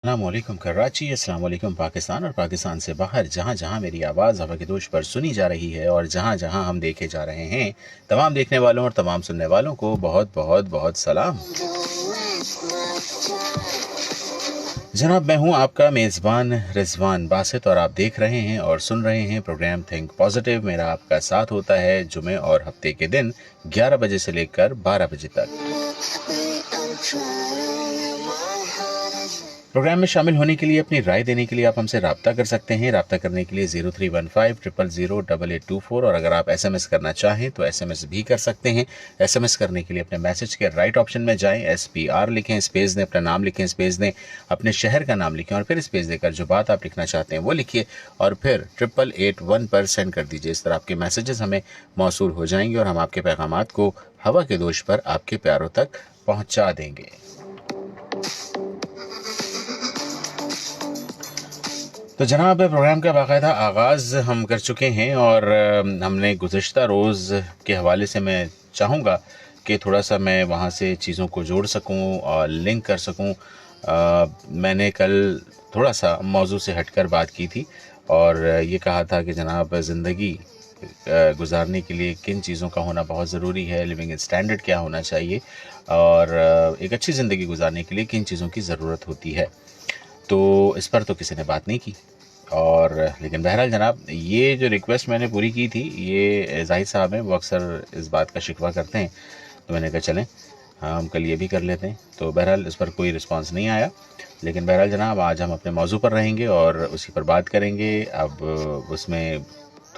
अस्सलामुअलैकुम कराची, अस्सलामुअलैकुम पाकिस्तान और पाकिस्तान से बाहर जहाँ जहाँ मेरी आवाज़ हवा के दोष पर सुनी जा रही है और जहाँ जहाँ हम देखे जा रहे हैं, तमाम देखने वालों और तमाम सुनने वालों को बहुत बहुत बहुत सलाम। जनाब, मैं हूँ आपका मेज़बान रिजवान बासित और आप देख रहे हैं और सुन रहे हैं प्रोग्राम थिंक पॉजिटिव। मेरा आपका साथ होता है जुमे और हफ्ते के दिन 11 बजे से लेकर 12 बजे तक। प्रोग्राम में शामिल होने के लिए, अपनी राय देने के लिए आप हमसे रब्ता कर सकते हैं। रब्ता करने के लिए 0315000824 और अगर आप SMS करना चाहें तो SMS भी कर सकते हैं। SMS करने के लिए अपने मैसेज के राइट ऑप्शन में जाएं, SPR लिखें, स्पेस दें, अपना नाम लिखें, स्पेस दें, अपने शहर का नाम लिखें और फिर स्पेस देकर जो बात आप लिखना चाहते हैं वो लिखिए और फिर 8881 पर सेंड कर दीजिए। इस तरह आपके मैसेजेस हमें मौसूल हो जाएंगे और हम आपके पैगामात को हवा के दोष पर आपके प्यारों तक पहुँचा देंगे। तो जनाब, प्रोग्राम का बाकायदा आगाज़ हम कर चुके हैं और हमने गुज़श्ता रोज़ के हवाले से मैं चाहूँगा कि थोड़ा सा मैं वहाँ से चीज़ों को जोड़ सकूँ और लिंक कर सकूँ। मैंने कल थोड़ा सा मौजू से हटकर बात की थी और ये कहा था कि जनाब, ज़िंदगी गुजारने के लिए किन चीज़ों का होना बहुत ज़रूरी है, लिविंग स्टैंडर्ड क्या होना चाहिए और एक अच्छी ज़िंदगी गुजारने के लिए किन चीज़ों की ज़रूरत होती है। तो इस पर तो किसी ने बात नहीं की और लेकिन बहरहाल जनाब, ये जो रिक्वेस्ट मैंने पूरी की थी, ये जाहिद साहब हैं, वो अक्सर इस बात का शिकवा करते हैं, तो मैंने कहा चलें हम कल ये भी कर लेते हैं। तो बहरहाल इस पर कोई रिस्पांस नहीं आया, लेकिन बहरहाल जनाब, आज हम अपने मौजू पर रहेंगे और उसी पर बात करेंगे। अब उसमें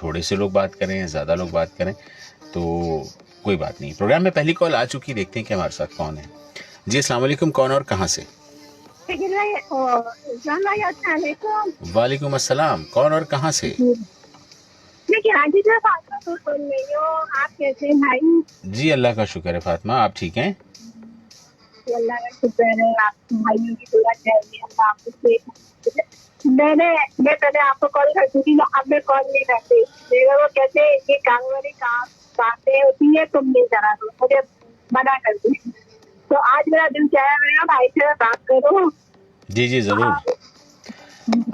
थोड़े से लोग बात करें, ज़्यादा लोग बात करें तो कोई बात नहीं। प्रोग्राम में पहली कॉल आ चुकी, देखते हैं कि हमारे साथ कौन है। जी अस्सलाम वालेकुम, कौन और कहाँ से? वालेकुम अस्सलाम, कौन और कहाँ से? आप कैसे भाई? जी अल्लाह का शुक्र है फातिमा, आप ठीक हैं? अल्लाह का शुक्र है, आप भाइयों की दुआ चाहिए। मैं पहले आपको कॉल करती थी, अब मैं कॉल नहीं करती। मेरे वो कहते ये कारोबारी काम बातें होती है, तुम नहीं करा दो, मुझे मना कर दी। तो आज मेरा दिल चाहे मेरा भाई से बात करो। जी जी जरूर।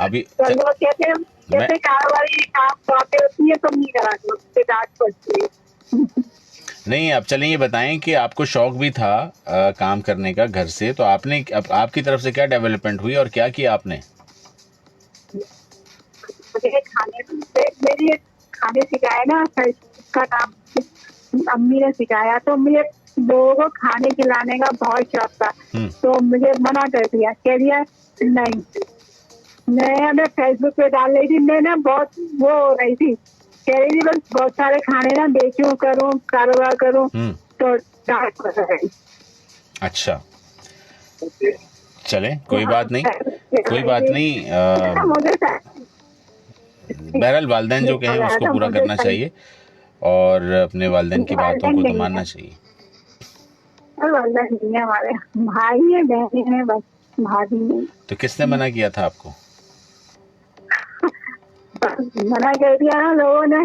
अभी तो लोग कहते कारोबारी काम बातें होती है, तुम नहीं करा दो, डांट पड़ती है। नहीं, अब चलें ये बताएं कि आपको शौक भी था काम करने का घर से, तो आपने आपकी तरफ से क्या डेवलपमेंट हुई और क्या किया आपने? मुझे मेरे खाने सिखाया ना, का काम अम्मी ने सिखाया, तो मुझे लोगों को खाने खिलाने का बहुत शौक था। तो मुझे मना कर दिया, कह दिया नहीं। मैं फेसबुक पे डाल रही थी, मैं ना बहुत वो हो रही थी, कह रही थी बस बहुत सारे खाने ना बेचूं, करूं, कारोबार करूं, तो डांट पड़ रही। अच्छा, चले कोई बात नहीं, कोई बात नहीं। बहरहाल वालिदैन जो कहें उसको पूरा करना चाहिए और अपने वालिदैन की बातों को तो मानना चाहिए। नहीं है, हमारे भाई है, बहन है, बस भाभी नहीं। तो किसने मना किया था आपको? मना कर दिया ना लोगों ने।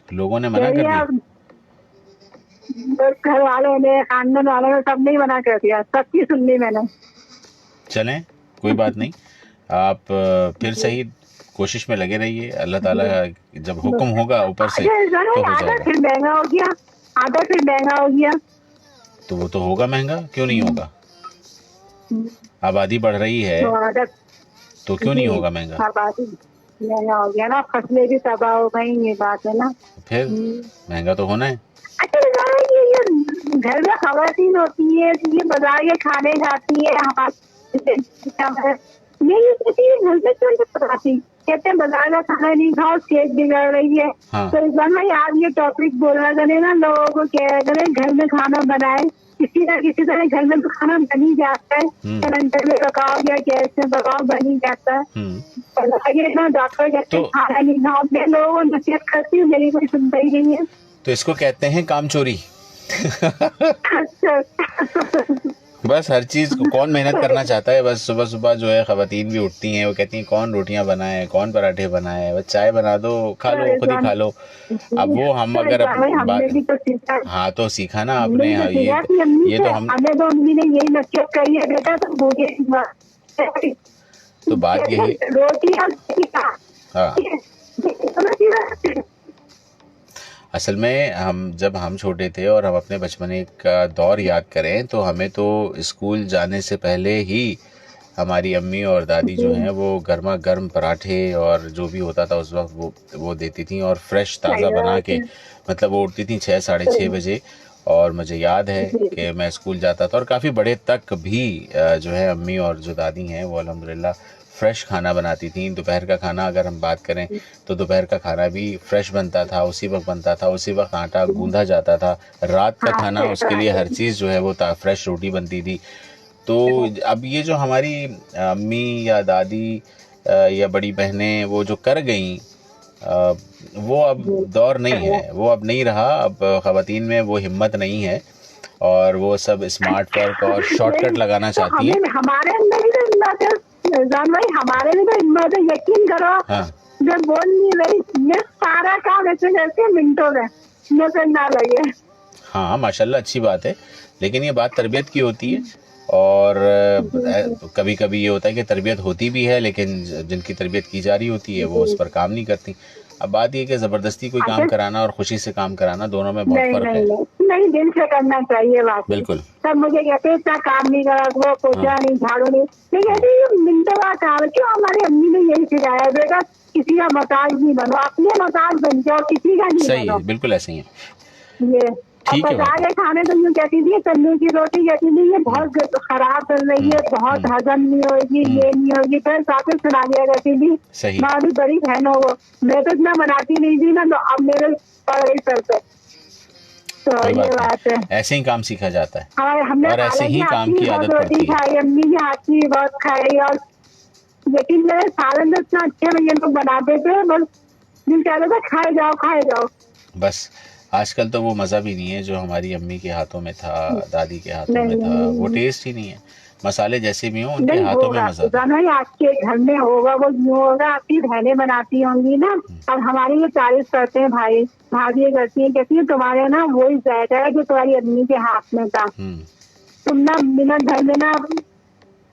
लोगों ने मना कर दिया? घर वालों ने, खानदान वालों ने, सब ने मना कर दिया, सबकी सुन ली मैंने। चलें कोई बात नहीं, आप फिर सही कोशिश में लगे रहिए। अल्लाह ताला जब हुक्म होगा ऊपर से तो हो जाएगा। फिर महंगा हो गया, आधा फिर महंगा हो गया। तो वो तो होगा महंगा, क्यों नहीं होगा? आबादी बढ़ रही है तो क्यों नहीं होगा महंगा? आबादी महंगा हो गया ना, फसलें भी तबाह हो गई, ये बात है ना। फिर महंगा तो होना है। ये घर में खवातीन होती है, ये बाजार के खाने जाती है, हमारे यही कहती है घर में क्यों पकाती, कहते हैं बाजार का खाना नहीं खाओ, सेहत बिगड़ रही है। हाँ। तो इस बार मैं आज ये टॉपिक बोलना करें ना, लोगों को कह करें घर में खाना बनाए, किसी ना किसी तरह घर में तो खाना बन ही जाता है, सिलेंडर में पकाओ या गैस में पकाओ, बन ही जाता है। ना डॉक्टर कहते हैं खाना नहीं खाओ, मैं लोगों को नसीहत करती हूँ, मेरी कोई सुनता ही नहीं है। तो इसको कहते हैं काम चोरी। बस हर चीज को कौन मेहनत करना चाहता है। बस सुबह सुबह जो है खवातीन भी उठती हैं, वो कहती हैं कौन रोटियां बनाए, कौन पराठे बनाए, बस चाय बना दो, खा लो, खुद ही खा लो। अब वो हम अगर हाँ तो सीखा ना आपने। हाँ, ये तो हम हमें तो अम्मी ने यही नसीहत करी है, बेटा तुम भूखे तो बात यही, रोटी और हाँ असल में जब हम छोटे थे और हम अपने बचपने का दौर याद करें तो हमें तो स्कूल जाने से पहले ही हमारी अम्मी और दादी जो हैं वो गर्मा गर्म पराठे और जो भी होता था उस वक्त वो देती थी, और फ्रेश ताज़ा बना के, मतलब वो उठती थी 6 साढ़े 6 बजे, और मुझे याद है कि मैं स्कूल जाता था और काफ़ी बड़े तक भी जो है अम्मी और जो दादी हैं वो अल्हम्दुलिल्लाह फ्रेश खाना बनाती थी। दोपहर का खाना अगर हम बात करें तो दोपहर का खाना भी फ्रेश बनता था, उसी वक्त बनता था, उसी वक्त आटा गूंधा जाता था। रात का खाना उसके लिए हर चीज़ जो है वो फ्रेश रोटी बनती थी। तो अब ये जो हमारी अम्मी या दादी या बड़ी बहनें वो जो कर गई, वो अब दौर नहीं है, वो अब नहीं रहा। अब ख़वातीन में वो हिम्मत नहीं है और वो सब स्मार्ट वर्क और शॉर्टकट लगाना चाहती हैं। हमारे अंदर भी तो हिम्मत है जान भाई, हमारे भी तो हिम्मत है, यकीन करो। हाँ। जब बोल नहीं रही मैं सारा काम ऐसे करके मिनटों में नजर ना लगे। हाँ माशाल्लाह अच्छी बात है, लेकिन ये बात तरबियत की होती है। और कभी कभी ये होता है कि तरबियत होती भी है लेकिन जिनकी तरबियत की जा रही होती है वो उस पर काम नहीं करती। अब बात ये कि ज़बरदस्ती कोई काम कराना और खुशी से काम कराना दोनों में बहुत फर्क है। नहीं, दिल से करना चाहिए बात। बिल्कुल। सब मुझे कहते इतना काम नहीं करा, वो पोछा नहीं, झाड़ू नहीं, मैं कहती ये मिनटों का काम है। क्यों हमारी अम्मी ने यही सिखाया, बेटा किसी का मोहताज नहीं बनो, अपने मोहताज बन जाओ, किसी का नहीं। सही है, बिल्कुल ऐसे ही है। ये ठीक है। बता के खाने तो यूँ कहती थी तंदूर की रोटी, कहती थी ये बहुत खराब चल रही है, बहुत हजम नहीं होगी, ये नहीं होगी, फिर साथ सुना दिया करती थी। मैं अभी बड़ी बहन हो, वो मैं तो इतना बनाती नहीं थी ना, तो अब मेरे पड़ गई सर पे। तो ये बात है, ऐसे ही काम सीखा जाता है हमने और ऐसे ही काम की आदत पड़ती है। खाई अम्मी के हाथ की बहुत खाई, और लेकिन मेरे सालन इतना अच्छे भैया लोग बनाते थे, बस दिल कहता था खाए जाओ खाए जाओ। बस आजकल तो वो मज़ा भी नहीं है जो हमारी अम्मी के हाथों में था, दादी के हाथों में था, वो टेस्ट ही नहीं है। मसाले जैसे भी हों उनके हाथों में मज़ा था। आपके घर में होगा वो यूँ होगा, आपकी बहनें बनाती होंगी ना, और हमारी ये तारीफ करते हैं भाई भाभी करती है, कहती है तुम्हारे ना वही जायका है जो तुम्हारी अम्मी के हाथ में था। तुम ना बिना घर में ना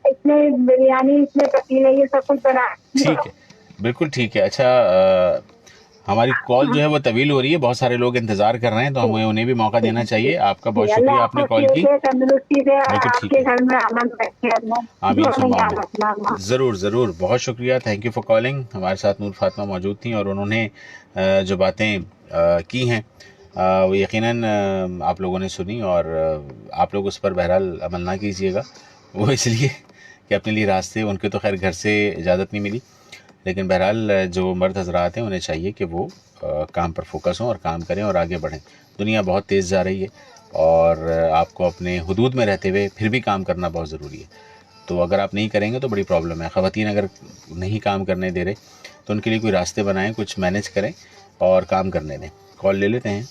इतने बिरयानी, इतने पतीले, ये सब कुछ बना। ठीक है, बिल्कुल ठीक है। अच्छा हमारी कॉल जो है वो तवील हो रही है, बहुत सारे लोग इंतजार कर रहे हैं, तो हमें उन्हें भी मौका देना चाहिए। आपका बहुत शुक्रिया, आपने कॉल की। बिल्कुल ठीक है, आमीन। ज़रूर ज़रूर, बहुत शुक्रिया, थैंक यू फॉर कॉलिंग। हमारे साथ नूर फातिमा मौजूद थी और उन्होंने जो बातें की हैं वो यकीनन आप लोगों ने सुनी, और आप लोग उस पर बहरहाल अमल ना कीजिएगा। वो इसलिए कि अपने लिए रास्ते, उनके तो खैर घर से इजाज़त नहीं मिली, लेकिन बहरहाल जो मर्द हजरात हैं उन्हें चाहिए कि वो काम पर फोकस हों और काम करें और आगे बढ़ें। दुनिया बहुत तेज़ जा रही है और आपको अपने हुदूद में रहते हुए फिर भी काम करना बहुत ज़रूरी है। तो अगर आप नहीं करेंगे तो बड़ी प्रॉब्लम है। ख़वातीन अगर नहीं काम करने दे रहे तो उनके लिए कोई रास्ते बनाएं, कुछ मैनेज करें और काम करने दें। कॉल ले लेते हैं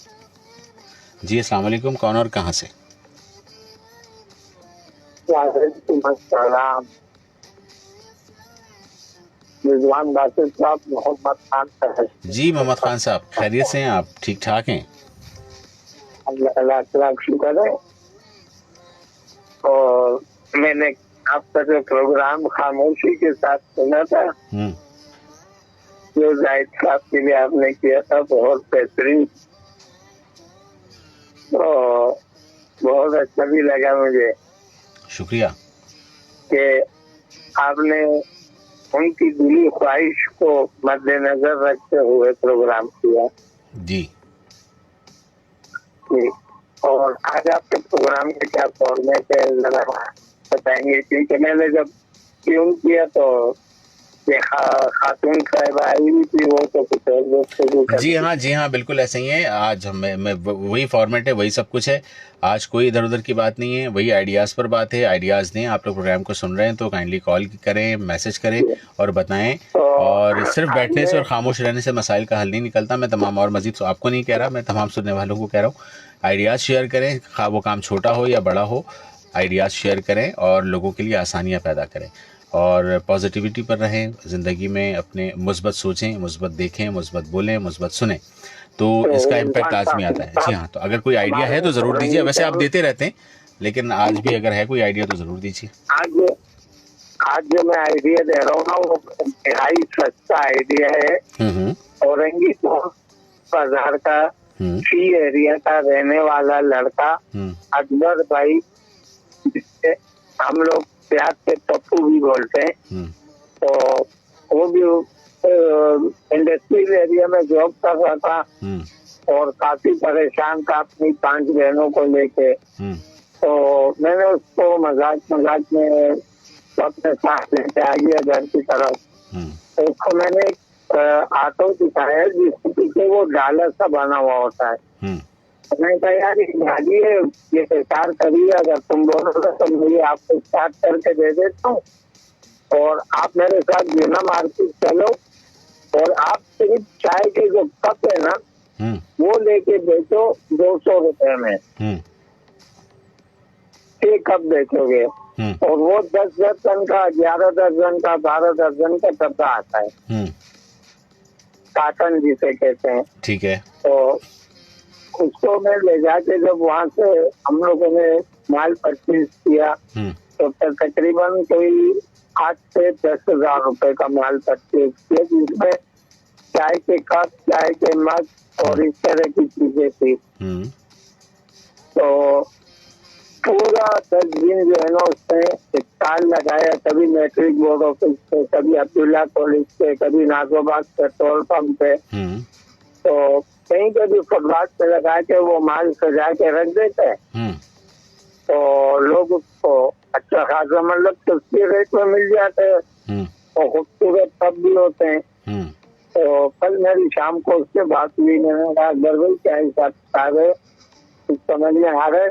जी। अस्सलाम वालेकुम, कौन और कहाँ से? रिजवान बासित साहब, मोहम्मद खान साहब। जी मोहम्मद खान साहब, खैरियत से हैं आप? ठीक ठाक हैं? अल्लाह का शुक्र है। और मैंने आपका जो प्रोग्राम खामोशी के साथ सुना था, जो जाहिद साहब के लिए आपने किया था, बहुत बेहतरीन, तो बहुत अच्छा भी लगा मुझे। शुक्रिया कि आपने उनकी दिली ख्वाहिश को मद्देनजर रखते हुए प्रोग्राम किया जी। और आज आपके प्रोग्राम में क्या फॉर्मेट है जरा बताएंगे? क्योंकि मैंने जब ट्यून किया तो खातून साहिबा आई हुई थी, वो तो कुछ और। जी हाँ बिल्कुल ऐसे ही है। आज मैं वही फॉर्मेट है, वही सब कुछ है। आज कोई इधर उधर की बात नहीं है, वही आइडियाज़ पर बात है। आइडियाज़ दें। आप लोग प्रोग्राम को सुन रहे हैं तो काइंडली कॉल करें, मैसेज करें और बताएं। और सिर्फ बैठने से और खामोश रहने से मसाइल का हल नहीं निकलता। मैं तमाम और मजीद आपको नहीं कह रहा, मैं तमाम सुनने वालों को कह रहा हूँ, आइडियाज़ शेयर करें, खा वो काम छोटा हो या बड़ा हो, आइडियाज़ शेयर करें और लोगों के लिए आसानियाँ पैदा करें। और पॉजिटिविटी पर रहें ज़िंदगी में, अपने मुस्बत सोचें, मुस्बत देखें, मुस्बत बोलें, मुस्बत सुने, तो इसका इम्पैक्ट लाजमी आता है। जी हाँ, तो अगर कोई आइडिया है तो ज़रूर दीजिए। वैसे आप देते रहते हैं, लेकिन आज भी अगर है कोई आइडिया तो ज़रूर दीजिए। आज जो मैं आइडिया दे रहा हूँ ना, वो ढाई सस्ता आइडिया है। औरंगी बाजार का सी एरिया का रहने वाला लड़का अकबर भाई, जिससे हम लोग प्यार से पप्पू भी बोलते हैं, तो वो भी इंडस्ट्रियल एरिया में जॉब कर रहा था और काफी परेशान था अपनी 5 बहनों को लेके। तो मैंने उसको मजाक में अपने साथ लेके आ गया घर की तरफ। तो उसको मैंने ऑटो दिखाया जिसके पीछे वो डाला सा बना हुआ होता है। तो मैंने कहा यार ये गाड़ी है, ये बेकार करिए, अगर तुम बोलोगे तो मुझे आपको स्टार्ट करके दे देता हूँ और आप मेरे साथ बिना मार्केट चलो और आप सिर्फ चाय के जो कप है ना वो लेके बेचो 200 रुपए में। 6 कप बेचोगे और वो 10 दर्जन का, 11 दर्जन का, 12 दर्जन का डब्बा आता है, काटन जिसे कहते हैं। ठीक है। तो उसको मैं ले जाके जब वहाँ से हम लोगों ने माल परचेज किया तो तकरीबन कोई 8 से 10 हजार रुपए का माल परचेज किया, जिसमें चाय के कप, चाय के मग और इस तरह की चीजें थी। तो पूरा 10 दिन जो है ना उसने स्टॉल लगाया, कभी मैट्रिक बोर्ड ऑफिस पे, कभी अब्दुल्ला कॉलेज पे, कभी नागोबाग पेट्रोल पंप पे। तो कहीं पे भी फुटपाथ पे लगा के वो माल सजा के रख देते हैं, तो लोग उसको अच्छा खासा मतलब सस्ते रेट में मिल जाते हैं और खूबसूरत कप भी होते हैं। तो कल मेरी शाम को उससे बात हुई, मैंने कहा अकबर भाई क्या हिसाब किताब है, कुछ समझ में आ रहा है?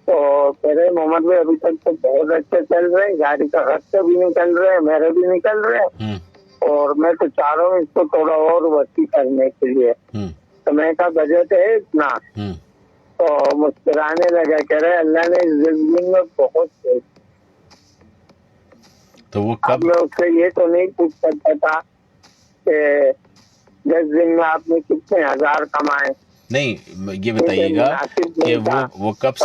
तो कह रहे मोहम्मद भाई अभी तक तो बहुत अच्छे चल रहे हैं, गाड़ी का खर्चा भी निकल रहे हैं, मेरे भी निकल रहे हैं और मैं तो चाह रहा हूँ इसको थोड़ा और वसी करने के लिए। तो मैं कहा बजट है इतना? तो मुस्कुराने लगा, कह रहे अल्लाह ने इस जिंदगी में बहुत है। तो वो कब? मैं उससे ये तो नहीं पूछ सकता था कि 10 दिन में आपने कितने हजार कमाए। नहीं, ये बताइएगा कि वो कप्स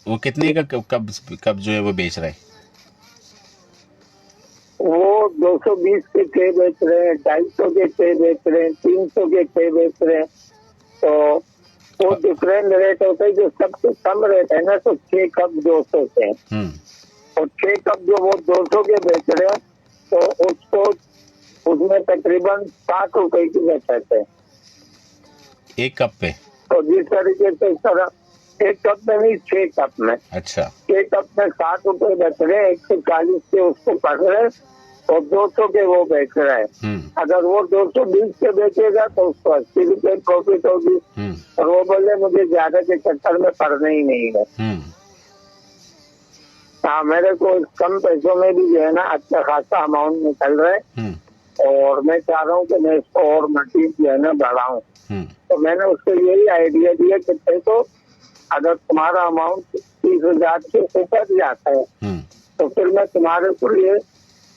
वो कितने का कप जो है वो बेच रहे हैं? वो 220 के छह बेच रहे हैं, 250 के छह बेच रहे हैं, 300 के छह बेच रहे हैं। तो वो डिफरेंट रेट होते हैं, जो सबसे कम रेट है ना तो 6 कप 200 के, और 6 कप जो वो 200 के बेच रहे हैं तो उसको उसमें तकरीबन 60 रुपए की बचत है एक कप पे। तो जिस तरीके से सर एक कप में नहीं 6 कप में, अच्छा 6 कप में 60 रुपए बच रहे हैं, 140 के उसको पड़ रहे हैं और 200 के वो बेच रहे हैं। अगर वो 220 के बेचेगा तो उसको 80 रुपए प्रॉफिट होगी और वो बोले मुझे ज्यादा के चक्कर में पड़ना ही नहीं है। हाँ, मेरे को कम पैसों में भी जो है ना अच्छा खासा अमाउंट निकल रहा है और मैं चाह रहा हूँ कि मैं इसको और मजीद जो है ना बढ़ाऊं। तो मैंने उसको यही आइडिया दिया कि देखो अगर तुम्हारा अमाउंट 30,000 से ऊपर जाता है तो फिर मैं तुम्हारे को लिए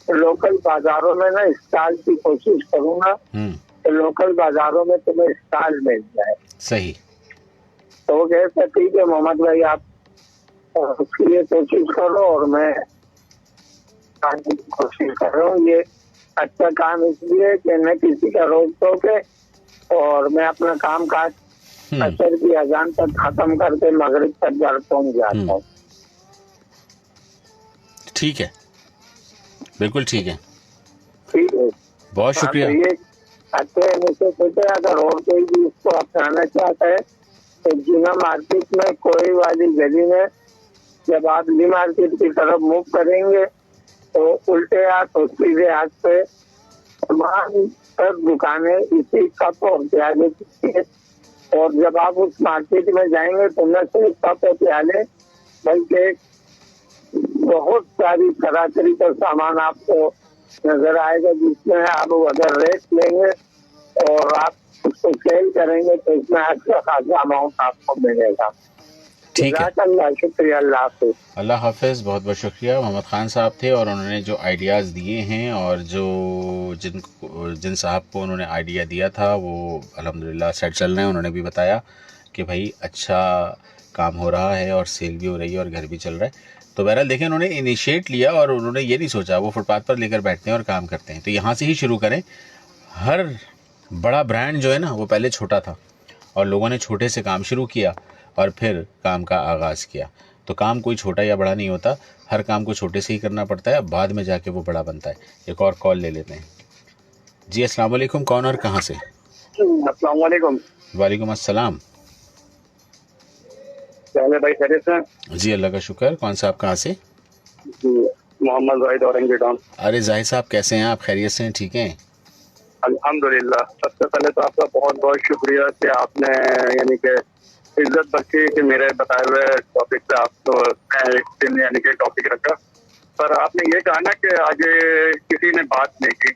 लोकल बाजारों में ना स्टॉल की कोशिश करूंगा तो लोकल बाजारों में तुम्हें स्टॉल मिल जाए। सही। तो वो कहते ठीक है मोहम्मद भाई, आप उसके लिए कोशिश करो और मैं कोशिश कर रहा हूँ। ये अच्छा काम इसलिए कि मैं किसी का रोक टोक है और मैं अपना काम काज असर की अजान तक खत्म करके मगरिब तक घर पहुंच जाता हूँ। ठीक है, बिल्कुल ठीक है। ठीक है, बहुत शुक्रिया। ये अच्छे मुझसे सोचे अगर और कोई भी इसको अपनाना चाहता है तो जिना मार्केट में कोई वाली गली में जब आप ली मार्केट की तरफ मूव करेंगे तो उल्टे हाथ और सीधे हाथ पे तमाम सब दुकानें इसी कप और प्याले की है और जब आप उस मार्केट में जाएंगे तो न सिर्फ कप और प्याले बल्कि बहुत सारी तरह का सामान आपको नजर आएगा, जिसमें आप अगर रेट लेंगे और आप उसको सेल करेंगे तो इसमें अच्छा खासा अमाउंट आपको मिलेगा। ठीक है, शुक्रिया, अल्लाह हाफिज। अल्लाह हाफिज। बहुत बहुत शुक्रिया। मोहम्मद खान साहब थे और उन्होंने जो आइडियाज़ दिए हैं और जो जिन साहब को उन्होंने आइडिया दिया था वो अल्हम्दुलिल्लाह सेट चल रहे हैं। उन्होंने भी बताया कि भाई अच्छा काम हो रहा है और सेल भी हो रही है और घर भी चल रहा है। तो बहरहाल देखें, उन्होंने इनिशिएट लिया और उन्होंने ये नहीं सोचा, वो फुटपाथ पर लेकर बैठते हैं और काम करते हैं। तो यहाँ से ही शुरू करें। हर बड़ा ब्रांड जो है ना वो पहले छोटा था और लोगों ने छोटे से काम शुरू किया और फिर काम का आगाज़ किया। तो काम कोई छोटा या बड़ा नहीं होता, हर काम को छोटे से ही करना पड़ता है, बाद में जाके वो बड़ा बनता है। एक और कॉल ले लेते हैं। जी अस्सलाम वालेकुम, कौन और कहाँ से? अस्सलाम वालेकुम। वालेकुम अस्सलाम। पहले भाई खैरियत से? जी अल्लाह का शुक्र। कौन सा, आप कहाँ से? जी मोहम्मद जाहिद औरंगी टाउन। अरे जाहिद साहब कैसे हैं आप? खैरियत से हैं? ठीक हैं? अल्हम्दुलिल्लाह। सबसे पहले तो आपका बहुत बहुत शुक्रिया कि आपने यानी कि इज्जत बख्शी कि मेरे बताए हुए टॉपिक पे आपको एक दिन यानी कि टॉपिक रखा। पर आपने ये कहा ना कि आगे किसी ने बात नहीं की,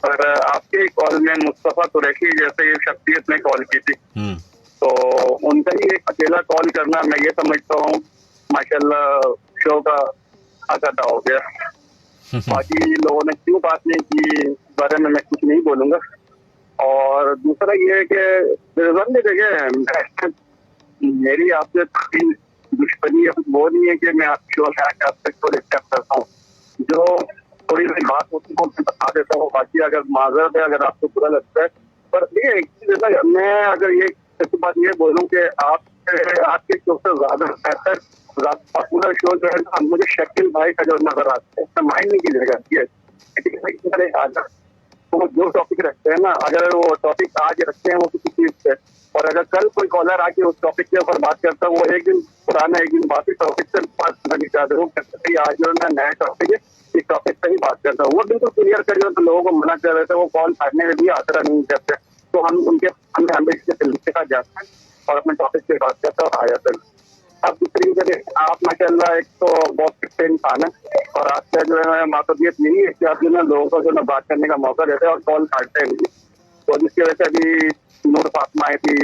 पर आपके कॉल में मुस्तफा कुरैशी जैसे शख्सियत ने कॉल की थी, तो उनका ही एक अकेला कॉल करना मैं ये समझता हूँ माशाल्लाह शो का अदा हो गया। बाकी लोगों ने क्यों बात नहीं की इस बारे में मैं कुछ नहीं बोलूंगा। और दूसरा ये है कि जगह मेरी आपसे दुश्मनी वो नहीं है कि मैं आपकी शो में आके आप तक को एक्सेप्ट करता हूँ। जो थोड़ी सी बात होती है मैं बता देता हूँ। बाकी अगर माजरत है, अगर आपको बुरा लगता है, पर ये एक चीज है, मैं अगर ये बात ये बोलूँ कि आपके शो से ज्यादा बेहतर पॉपुलर शो जो है ना मुझे शकील भाई का जो नजर आता है, माइंड नहीं कीजिएगा। वो जो टॉपिक रखते हैं ना, अगर वो टॉपिक आज रखते हैं वो किसी चीज पे, और अगर कल कोई कॉलर आके उस टॉपिक के ऊपर बात करता है, वो एक दिन पुराना एक दिन बाकी टॉपिक से बात करना चाहते हो, आज जो है नया टॉपिक है इस टॉपिक से ही बात करता हूँ। वो बिल्कुल क्लियर करिए, तो लोगों को मना कर रहे थे, वो कॉल काटने में भी आतरा नहीं करते। तो हम उनके हमें के साथ जाते हैं और अपने टॉपिक पे बात करते हैं और आ जाते हैं। अब दूसरी जगह आप माशाल्लाह एक तो बहुत फिट इंसान है, और आपका जो है मासूमियत यही है कि आप जो है लोगों को जो है बात करने का मौका देते हैं और कॉल काटते हैं नहीं। तो जिसकी वजह से अभी नूर फातिमा आई थी,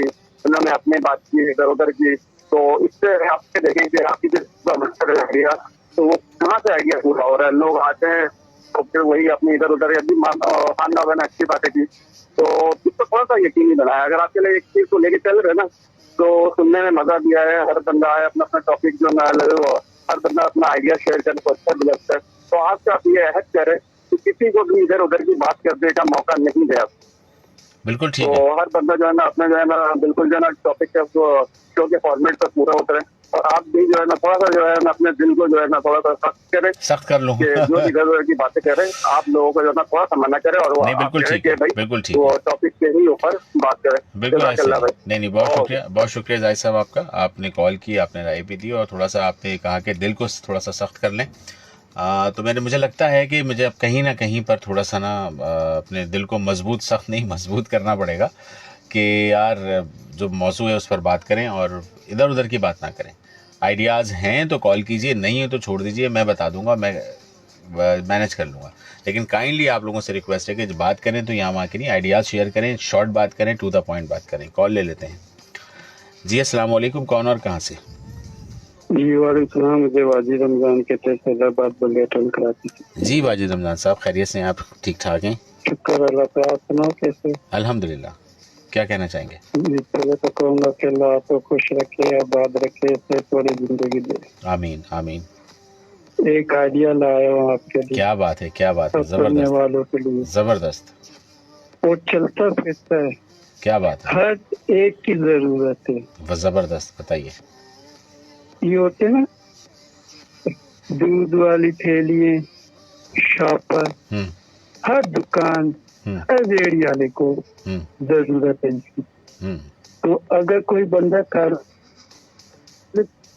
उन्होंने अपनी बात की इधर उधर की, तो इससे आपसे देखें कि आपकी जो मकसद आइडिया तो वो कहाँ से आइडिया पूरा हो रहा है। लोग आते हैं तो फिर वही अपनी इधर उधर खाना बना अच्छी बातें की, तो इसको थोड़ा सा यकीनी बनाया। अगर आपके लिए एक चीज को लेके चल रहे ना तो सुनने में मजा भी आया, हर बंदा आया अपना अपना टॉपिक जो ना लगे, हर बंदा अपना आइडिया शेयर करने को अच्छा भी लगता है। तो आपसे आप ये अहद करें कि किसी को भी इधर उधर की बात करने का मौका नहीं दे। बिल्कुल ठीक है। तो हर बंदा जो है ना अपने जो है ना बिल्कुल जो है ना टॉपिक के शो के फॉर्मेट पर पूरा उतरे, और आप भी जो है ना थोड़ा सा जो है ना अपने दिल को जो है ना थोड़ा सा सख्त करें, सख्त कर लूं जो इधर उधर की बातें करें, आप लोगों को जो है ना थोड़ा सा मना करें, और वो बिल्कुल ठीक है, बिल्कुल ठीक, वो टॉपिक के ही ऊपर बात करें। बिल्कुल नहीं, बहुत शुक्रिया जाहिद साहब आपका। आपने कॉल की, आपने राय भी दी, और थोड़ा सा आपने कहा कि दिल को थोड़ा सा सख्त कर लें। तो मुझे लगता है कि मुझे अब कहीं ना कहीं पर थोड़ा सा ना अपने दिल को मजबूत, सख्त नहीं मजबूत करना पड़ेगा कि यार जो मौजू है उस पर बात करें और इधर उधर की बात ना करें। आइडियाज़ हैं तो कॉल कीजिए, नहीं है तो छोड़ दीजिए, मैं बता दूंगा, मैं मैनेज कर लूँगा। लेकिन काइंडली आप लोगों से रिक्वेस्ट है कि जब बात करें तो यहाँ वहाँ की नहीं, आइडियाज़ शेयर करें, शॉर्ट बात करें, टू द पॉइंट बात करें। कॉल ले लेते हैं। जी अस्सलाम वालेकुम, कौन और कहाँ से? जी वालेकुम, मुझे वाजिद रमजान के फैसलाबाद बलिया टोल कराची से। जी वाजिद रमजान साहब खैरियत से हैं? आप ठीक ठाक हैं? शुक्र अल्लाह का, आप सुनाओ कैसे? अल्हम्दुलिल्लाह। क्या कहना चाहेंगे? जी पहले तो कहूँगा कि अल्लाह आपको खुश रखे, आबाद रखे, थोड़ी जिंदगी दे। आमीन आमीन। एक आइडिया लाया हूँ आपके लिए। क्या बात है, क्या बात है, जबरदस्त वालों के लिए, जबरदस्त। वो चलता फिरता है, क्या बात है, हर एक की जरूरत है। जबरदस्त, बताइए। ये होते ना दूध वाली थैलियाँ, शॉपर, हर दुकान, हर रेडी वाले को जरूरत है इसकी। तो अगर कोई बंदा कर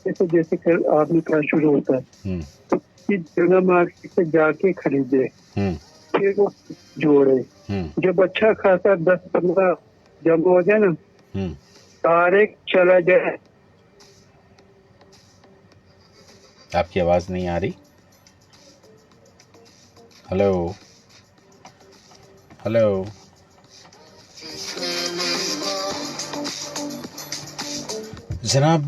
जैसे आपने कहा शुरू होता है तो जगह मार्केट से जाके खरीदे, फिर वो जोड़े, जब अच्छा खासा 10-15 जमा हो जाए ना, तारीख चला जाए। आपकी आवाज नहीं आ रही। Hello hello. जनाब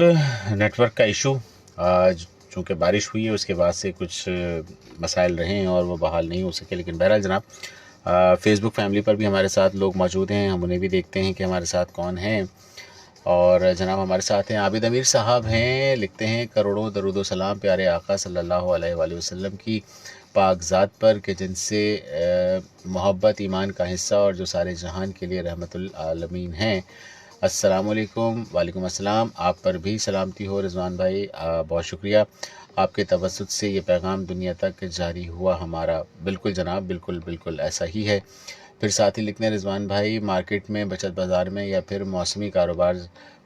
नेटवर्क का इशू, आज चूँकि बारिश हुई है उसके बाद से कुछ मसाइल रहे हैं और वो बहाल नहीं हो सके। लेकिन बहरहाल जनाब फेसबुक फैमिली पर भी हमारे साथ लोग मौजूद हैं, हम उन्हें भी देखते हैं कि हमारे साथ कौन हैं। और जनाब हमारे साथ हैं आबिद अमीर साहब हैं, लिखते हैं करोड़ों दरूद व सलाम प्यारे आका सल्लल्लाहु अलैहि वसल्लम की पाक ज़ात पर कि जिनसे मोहब्बत ईमान का हिस्सा और जो सारे जहान के लिए रहमतुल आलमीन हैं। अस्सलाम वालेकुम। वालेकुम अस्सलाम। आप पर भी सलामती हो रिजवान भाई, बहुत शुक्रिया। आपके तवस्सुत से ये पैगाम दुनिया तक जारी हुआ हमारा। बिल्कुल जनाब, बिल्कुल बिल्कुल ऐसा ही है। फिर साथ ही लिखते हैं रिजवान भाई, मार्केट में, बचत बाज़ार में या फिर मौसमी कारोबार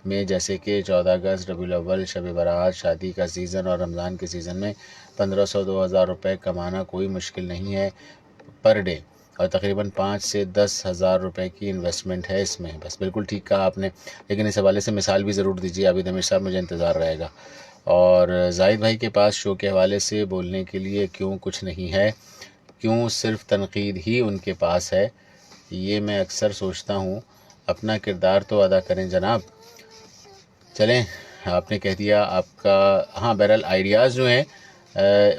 में जैसे कि 14 अगस्त, रबीउल अव्वल, शब बारात, शादी का सीज़न और रमज़ान के सीज़न में 1500-2000 रुपये कमाना कोई मुश्किल नहीं है पर डे, और तकरीबन 5 से 10 हज़ार रुपये की इन्वेस्टमेंट है इसमें। बस बिल्कुल ठीक कहा आपने, लेकिन इस हवाले से मिसाल भी ज़रूर दीजिए आबिद अमीर साहब, मुझे इंतज़ार रहेगा। और जाहिद भाई के पास शो के हवाले से बोलने के लिए क्यों कुछ नहीं है, क्यों सिर्फ तनकीद ही उनके पास है, ये मैं अक्सर सोचता हूँ। अपना किरदार तो अदा करें जनाब। चलें, आपने कह दिया आपका। हाँ, बहरहाल आइडियाज़ जो हैं,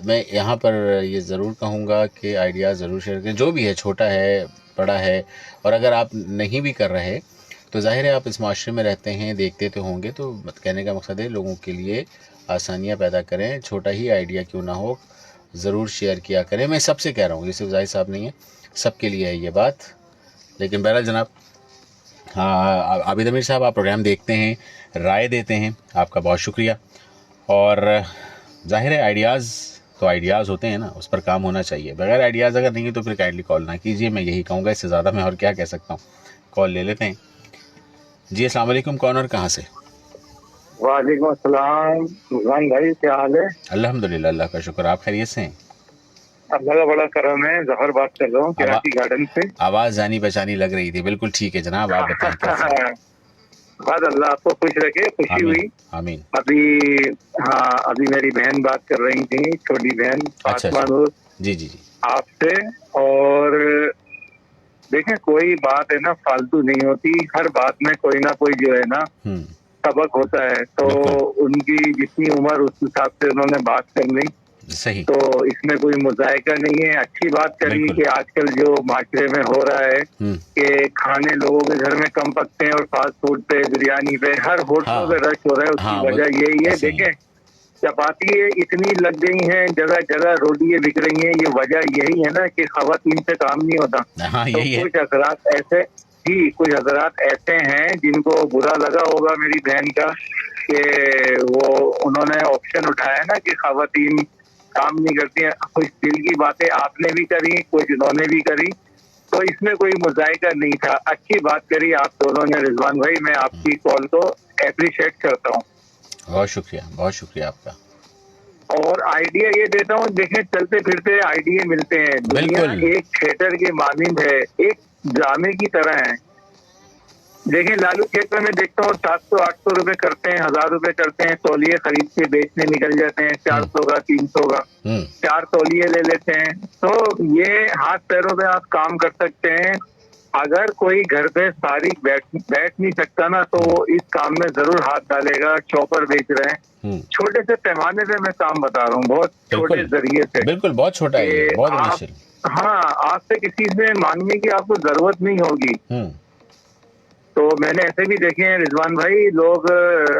मैं यहाँ पर ये ज़रूर कहूँगा कि आइडियाज़ ज़रूर शेयर करें, जो भी है, छोटा है बड़ा है। और अगर आप नहीं भी कर रहे तो ज़ाहिर है आप इस माशरे में रहते हैं, देखते तो होंगे, तो कहने का मकसद है लोगों के लिए आसानियाँ पैदा करें। छोटा ही आइडिया क्यों ना हो, ज़रूर शेयर किया करें। मैं सबसे कह रहा हूँ, ये सिर्फ जाहिद साहब नहीं है, सबके लिए है ये बात। लेकिन बहरहाल जनाब, हाँ, आबिद अमीर साहब, आप प्रोग्राम देखते हैं, राय देते हैं, आपका बहुत शुक्रिया। और जाहिर है आइडियाज़ तो आइडियाज़ होते हैं ना, उस पर काम होना चाहिए। बगैर आइडियाज़ अगर नहीं है तो फिर काइंडली कॉल ना कीजिए, मैं यही कहूँगा, इससे ज़्यादा मैं और क्या कह सकता हूँ। कॉल ले लेते हैं जी। अस्सलाम वालेकुम, कौन और कहाँ से? वालेकुम अस्सलाम। रिजवान भाई क्या हाल है? अल्हम्दुलिल्लाह, अल्लाह का शुक्र। आप खैरियत से हैं? अल्लाह का बड़ा करम है। जहर बात कर रहा हूँ कराची गार्डन से। आवाज़ जानी पहचानी लग रही थी। बिल्कुल ठीक है जनाब, आप बताएं। बस अल्लाह आपको खुश रखे। खुशी हुई। आमीन। अभी मेरी बहन बात कर रही थी, छोटी बहन फातिमा नूर, जी जी जी, आपसे। और देखें, कोई बात है ना फालतू नहीं होती, हर बात में कोई ना कोई जो है ना सबक होता है। तो उनकी जितनी उम्र उस हिसाब से उन्होंने बात कर ली, सही। तो इसमें कोई मुजायका नहीं है। अच्छी बात करी कि आजकल जो माशरे में हो रहा है कि खाने लोगों के घर में कम पकते हैं और फास्ट फूड पे, बिरयानी पे, हर होटलों पे रश हो रहा है। उसकी वजह यही है। देखें, चपाती इतनी लग गई हैं, जगह जगह रोटियां बिक रही हैं। ये वजह यही है ना कि खवातीन से काम नहीं होता। तो कुछ हजरात ऐसे कुछ हजरात ऐसे हैं जिनको बुरा लगा होगा मेरी बहन का कि वो उन्होंने ऑप्शन उठाया ना कि खवातीन काम नहीं करती हैं। कुछ दिल की बातें आपने भी करी, कुछ इन्होंने भी करी, तो इसमें कोई मुजायका नहीं था। अच्छी बात करी आप दोनों ने रिजवान भाई, मैं आपकी कॉल को एप्रिशिएट करता हूँ। बहुत शुक्रिया, बहुत शुक्रिया आपका। और आइडिया ये देता हूँ, देखें चलते फिरते आइडिया मिलते हैं। दुनिया एक थिएटर के मानिंद है, एक ड्रामे की तरह है। देखें, लालू क्षेत्र में देखता हूँ 700-800 रुपए करते हैं, 1000 रुपए करते हैं, तौलिए खरीद के बेचने निकल जाते हैं। 400 का, 300 का, 4 तौलिए ले लेते हैं। तो ये हाथ पैरों पे आप काम कर सकते हैं। अगर कोई घर पे सारी बैठ नहीं सकता ना, तो वो इस काम में जरूर हाथ डालेगा। चॉपर बेच रहे हैं, छोटे से पैमाने पे मैं काम बता रहा हूँ, बहुत छोटे जरिए से। बिल्कुल, बहुत छोटा है, बहुत। हाँ, आपसे किसी से मांगने की आपको जरूरत नहीं होगी। तो मैंने ऐसे भी देखे हैं रिजवान भाई, लोग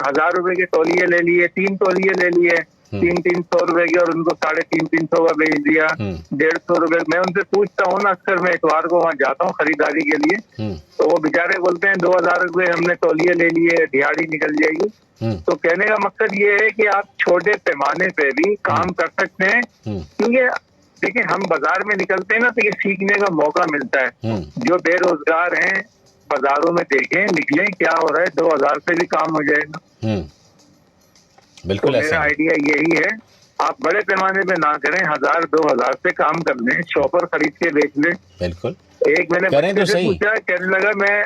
1000 रुपए के तौलिए ले लिए, 3 तौलिए ले लिए 300 रुपए के, और उनको 350 का बेच दिया। 150 रुपए। मैं उनसे पूछता हूँ ना, अक्सर मैं इतवार को वहाँ जाता हूँ खरीदारी के लिए, तो वो बेचारे बोलते हैं 2000 रुपए हमने तौलिए ले लिए, दिहाड़ी निकल जाएगी। तो कहने का मकसद ये है कि आप छोटे पैमाने पे भी काम कर सकते हैं। क्योंकि देखिए, हम बाजार में निकलते हैं ना, तो ये सीखने का मौका मिलता है। जो बेरोजगार हैं बाजारों में देखें, निकलें, क्या हो रहा है, 2000 से भी काम हो जाएगा। बिल्कुल। तो मेरा आइडिया यही है, आप बड़े पैमाने पे ना करें, 1000-2000 से काम कर लें, शॉपर खरीद के बेच लें। बिल्कुल। एक मैंने बच्चे से पूछा, कहने लगा मैं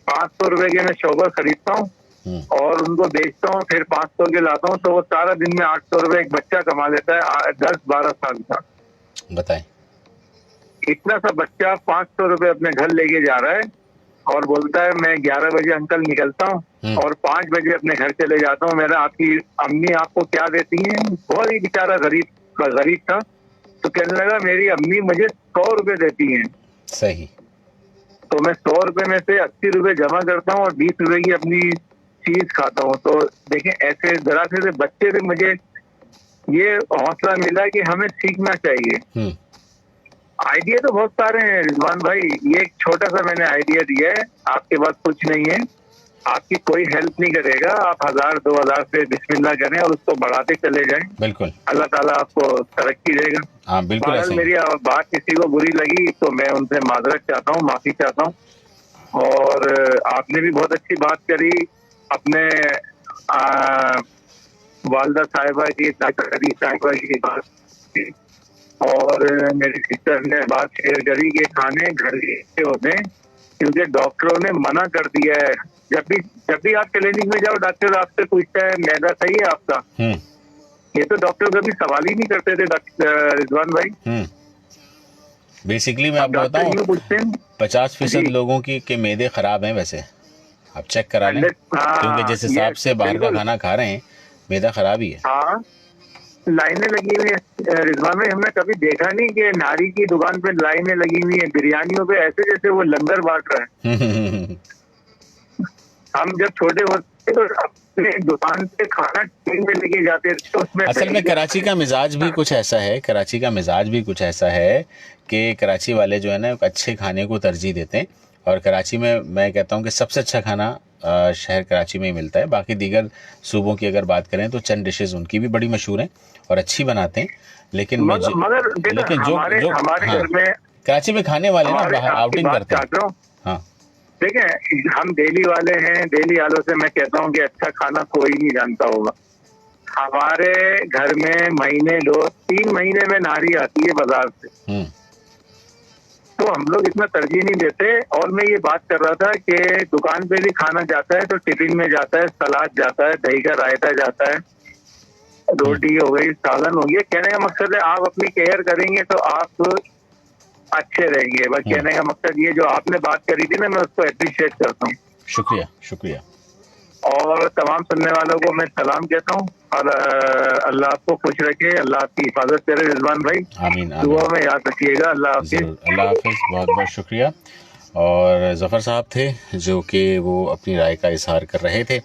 500 रुपए के मैं शॉपर खरीदता हूँ और उनको बेचता हूँ, फिर 500 के लाता हूँ, तो वो सारा दिन में 800 रुपए एक बच्चा कमा लेता है 10-12 साल का। बताएं, इतना सा बच्चा 500 रुपए अपने घर लेके जा रहा है और बोलता है मैं 11 बजे अंकल निकलता हूँ और 5 बजे अपने घर चले जाता हूँ। मेरा आपकी अम्मी आपको क्या देती हैं? बहुत ही बेचारा गरीब था, तो कहने लगा मेरी अम्मी मुझे 100 रुपए देती हैं। सही। तो मैं 100 रुपए में से 80 रुपए जमा करता हूँ और 20 रुपए की अपनी चीज खाता हूँ। तो देखें, ऐसे जरा से बच्चे से मुझे ये हौसला मिला कि हमें सीखना चाहिए। आइडिया तो बहुत सारे हैं रिजवान भाई, ये एक छोटा सा मैंने आइडिया दिया है, आपके पास कुछ नहीं है, आपकी कोई हेल्प नहीं करेगा, आप 1000-2000 से बिस्मिल्लाह करें और उसको बढ़ाते चले जाएं। बिल्कुल, अल्लाह ताला आपको तरक्की देगा। हाँ बिल्कुल ऐसे। मेरी बात किसी को बुरी लगी तो मैं उनसे माजरत चाहता हूँ, माफी चाहता हूँ। और आपने भी बहुत अच्छी बात करी, अपने वालदा साहिबा की, साहिबा की बात की, और मेरी सिस्टर ने बात शेयर करी कि खाने घर के होते हैं, क्योंकि डॉक्टरों ने मना कर दिया है। जब भी आप क्लिनिक में जाओ, डॉक्टर आपसे पूछता है मैदा सही है आपका, ये तो डॉक्टर कभी सवाल ही नहीं करते थे रिजवान भाई। बेसिकली मैं आपको बताऊं, 50% लोगों के मैदे खराब हैं। वैसे आप चेक करा लें, क्योंकि जिस हिसाब से बाहर का खाना खा रहे हैं, मैदा खराब ही है। हाँ, लाइनें लगी हुई है रिजवान में, हमने कभी देखा नहीं कि नारी की दुकान पे लाइनें लगी हुई है बिरयानियों पे, ऐसे जैसे वो लंगर बांट रहे हैं। हम जब छोटे होते तो अपने दुकान पे खाना ट्रेन में लेके जाते थे, तो उसमें असल में कराची का मिजाज भी कुछ ऐसा है, कराची का मिजाज भी कुछ ऐसा है कि कराची वाले जो है ना अच्छे खाने को तरजीह देते हैं। और कराची में मैं कहता हूँ कि सबसे अच्छा खाना शहर कराची में ही मिलता है। बाकी दीगर सूबों की अगर बात करें तो चंद डिशेज उनकी भी बड़ी मशहूर हैं और अच्छी बनाते हैं, लेकिन लेकिन जो हमारे घर में कराची में खाने वाले ना बाहर आउटिंग करते हैं। हाँ, देखें, हम दिल्ली वाले हैं, दिल्ली वालों से मैं कहता हूँ कि अच्छा खाना कोई नहीं जानता होगा। हमारे घर में महीने 2-3 महीने में नारी आती है बाजार से, तो हम लोग इतना तरजीह नहीं देते। और मैं ये बात कर रहा था कि दुकान पे भी खाना जाता है तो टिफिन में जाता है, सलाद जाता है, दही का रायता जाता है, रोटी हो गई, सालन हो गया। कहने का मकसद है आप अपनी केयर करेंगे तो आप अच्छे रहेंगे। बस कहने का मकसद ये जो आपने बात करी थी ना, मैं उसको अप्रिशिएट करता हूँ। शुक्रिया, शुक्रिया। और तमाम सुनने वालों को मैं सलाम कहता हूँ, और अल्लाह आपको खुश रखे, अल्लाह आपकी हिफाजत करे रिजवान भाई। आमीन, दुआ में याद रखिएगा। अल्लाह हाफिज़। अल्लाह हाफिज़, बहुत बहुत शुक्रिया। और ज़फ़र साहब थे जो कि वो अपनी राय का इजहार कर रहे थे।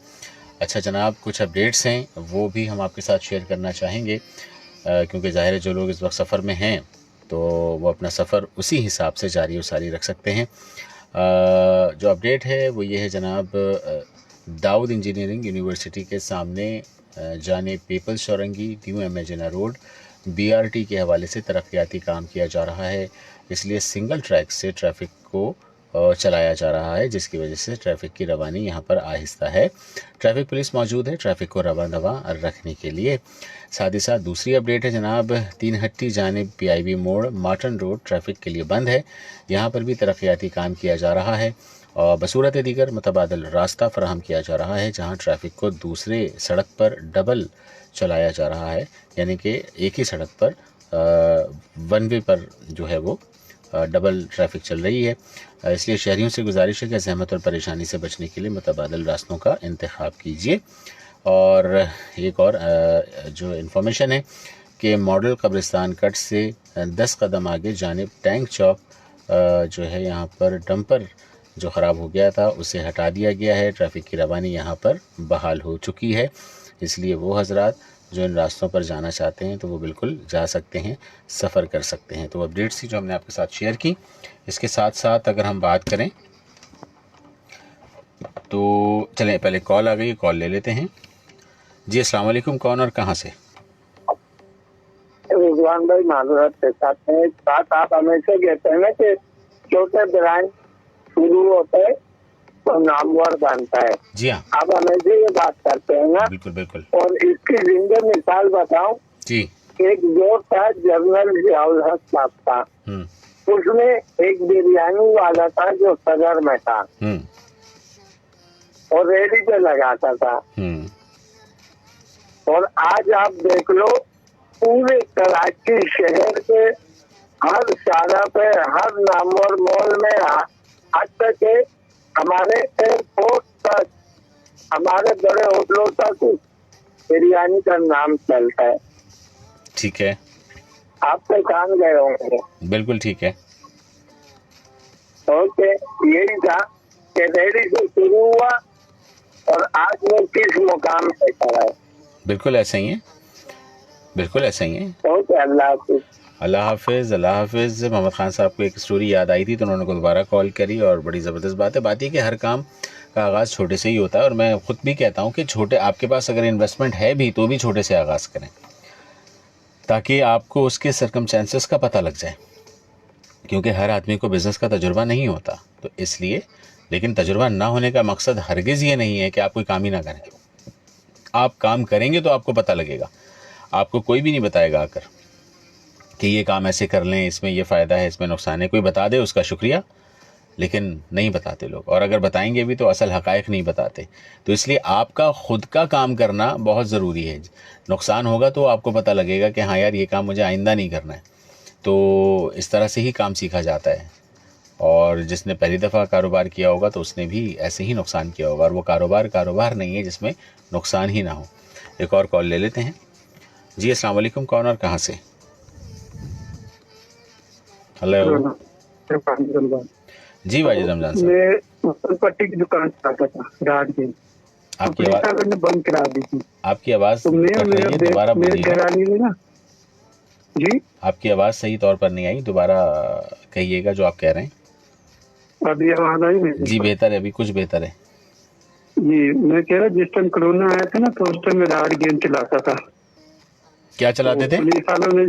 अच्छा जनाब, कुछ अपडेट्स हैं वो भी हम आपके साथ शेयर करना चाहेंगे, क्योंकि ज़ाहिर है जो लोग इस वक्त सफ़र में हैं तो वो अपना सफ़र उसी हिसाब से जारी और सारी रख सकते हैं। जो अपडेट है वो ये है जनाब, दाऊद इंजीनियरिंग यूनिवर्सिटी के सामने जाने पीपल्स चौरंगी न्यू एमेजिना रोड BRT के हवाले से तरक्याती काम किया जा रहा है, इसलिए सिंगल ट्रैक से ट्रैफिक को चलाया जा रहा है, जिसकी वजह से ट्रैफिक की रवानी यहाँ पर आहिस्ता है। ट्रैफिक पुलिस मौजूद है ट्रैफिक को रवा दवा रखने के लिए। साथ ही साथ दूसरी अपडेट है जनाब, 3 हट्टी जानिब PIB मोड़ मार्टन रोड ट्रैफिक के लिए बंद है, यहाँ पर भी तरक्याती काम किया जा रहा है और बसूरत दीगर मुतबादल रास्ता फराहम किया जा रहा है, जहाँ ट्रैफिक को दूसरे सड़क पर डबल चलाया जा रहा है, यानी कि एक ही सड़क पर 1 वे पर जो है वो डबल ट्रैफिक चल रही है। इसलिए शहरियों से गुजारिश है कि ज़हमत और परेशानी से बचने के लिए मुतबादल रास्तों का इंतखाब कीजिए। और एक और जो इन्फॉर्मेशन है कि मॉडल कब्रिस्तान कट से 10 कदम आगे जानिब टैंक चौक जो है यहाँ पर डंपर जो ख़राब हो गया था उसे हटा दिया गया है। ट्रैफिक की रवानी यहाँ पर बहाल हो चुकी है, इसलिए वो हजरात जो इन रास्तों पर जाना चाहते हैं तो वो बिल्कुल जा सकते हैं, सफ़र कर सकते हैं। तो अपडेट्स थी जो हमने आपके साथ शेयर की। इसके साथ साथ अगर हम बात करें तो चलें, पहले कॉल आ गई, कॉल ले लेते हैं। जी अस्सलाम वालेकुम, कौन और कहाँ से? रिजवान भाई माजरत के साथ आप हमेशा कहते हैं ना कि छोटे ब्रांड शुरू होता है तो नामवर बनता है। जी हाँ, आप हमेशा ये बात करते हैं ना। बिल्कुल बिल्कुल। और इसकी जिंदा मिसाल बताऊं जी, एक दौर था जनरल जियाउल हक साहब का, उसमें एक बिरयानी वाला था जो सदर में था और रेडी पे लगाता था। और आज आप देख लो पूरे कराची शहर के हर शाखा पे, हर नामवर मॉल में, हद तक के हमारे एयरपोर्ट तक, हमारे बड़े होटलों तक बिरयानी का नाम चलता है। ठीक है, आप पहचान गए होंगे। बिल्कुल ठीक है। ओके, यही था कि रेडी से शुरू हुआ और आज वो किस मुकाम पे खड़ा है। बिल्कुल ऐसा ही है, बिल्कुल ऐसा ही है। अल्लाह हाफिज। अल्लाह हाफिज़, अल्लाह हाफिज़। मोहम्मद खान साहब को एक स्टोरी याद आई थी तो उन्होंने को दोबारा कॉल करी और बड़ी ज़बरदस्त बात है। बात ये कि हर काम का आगाज़ छोटे से ही होता है और मैं ख़ुद भी कहता हूँ कि छोटे, आपके पास अगर इन्वेस्टमेंट है भी तो भी छोटे से आगाज़ करें ताकि आपको उसके सर्कमस्टेंसेस का पता लग जाए, क्योंकि हर आदमी को बिज़नेस का तजुर्बा नहीं होता। तो इसलिए, लेकिन तजुर्बा ना होने का मकसद हरगिज़ ये नहीं है कि आप कोई काम ही ना करें। आप काम करेंगे तो आपको पता लगेगा। आपको कोई भी नहीं बताएगा आकर कि ये काम ऐसे कर लें, इसमें ये फ़ायदा है, इसमें नुकसान है। कोई बता दे उसका शुक्रिया, लेकिन नहीं बताते लोग, और अगर बताएंगे भी तो असल हक़ाइक़ नहीं बताते। तो इसलिए आपका ख़ुद का काम करना बहुत ज़रूरी है। नुकसान होगा तो आपको पता लगेगा कि हाँ यार, ये काम मुझे आइंदा नहीं करना है। तो इस तरह से ही काम सीखा जाता है। और जिसने पहली दफ़ा कारोबार किया होगा तो उसने भी ऐसे ही नुकसान किया होगा, और वो कारोबार नहीं है जिसमें नुकसान ही ना हो। एक और कॉल ले लेते हैं। जी अस्सलाम वालेकुम, कौन और कहाँ से? हेलो जी वाजिद रमजान साहब। मैं पट्टी की दुकान चलाता था रात दिन, आपकी आवाज़ ने बंद करा दी थी। आपकी आवाज़ तो दोबारा बोलिएगा। जी, आपकी आवाज़ सही तौर पर नहीं आई, दोबारा कहिएगा जो आप कह रहे हैं। अभी आवाज़ आई मेरी? जी बेहतर है, अभी कुछ बेहतर है। जी, मैं कह रहा जिस टाइम कोरोना आया था ना तो उस टाइम मैं रात गेम चलाता था। क्या चलाते थे? पुलिस वालों ने